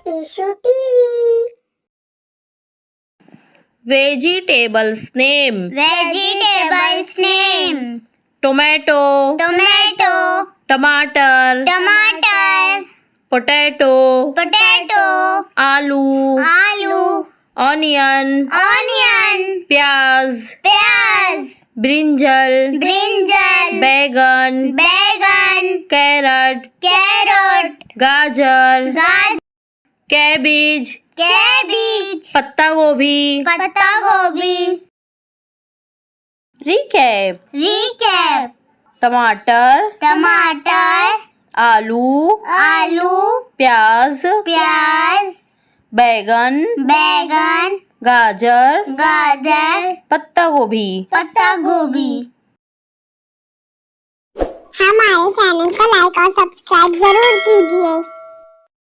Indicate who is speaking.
Speaker 1: Eshu TV.
Speaker 2: Vegetables name.
Speaker 3: Vegetables name.
Speaker 2: Tomato,
Speaker 3: Tomato,
Speaker 2: टमाटर,
Speaker 3: tomato,
Speaker 2: potato,
Speaker 3: potato,
Speaker 2: आलू,
Speaker 3: aloo,
Speaker 2: onion,
Speaker 3: onion,
Speaker 2: प्याज,
Speaker 3: प्याज,
Speaker 2: brinjal,
Speaker 3: brinjal,
Speaker 2: बैगन,
Speaker 3: बैगन,
Speaker 2: कैरट,
Speaker 3: कैरोट,
Speaker 2: गाजर,
Speaker 3: गाजर,
Speaker 2: कैबेज,
Speaker 3: कैबेज,
Speaker 2: पत्ता गोभी.
Speaker 3: पत्ता गोभी.
Speaker 2: Recap.
Speaker 3: Recap.
Speaker 2: टमाटर,
Speaker 3: टमाटर,
Speaker 2: आलू,
Speaker 3: आलू,
Speaker 2: प्याज,
Speaker 3: प्याज,
Speaker 2: बैगन,
Speaker 3: बैगन,
Speaker 2: गाजर,
Speaker 3: गाजर,
Speaker 2: पत्ता गोभी.
Speaker 3: पत्ता गोभी.
Speaker 1: हमारे चैनल को लाइक और सब्सक्राइब जरूर कीजिए।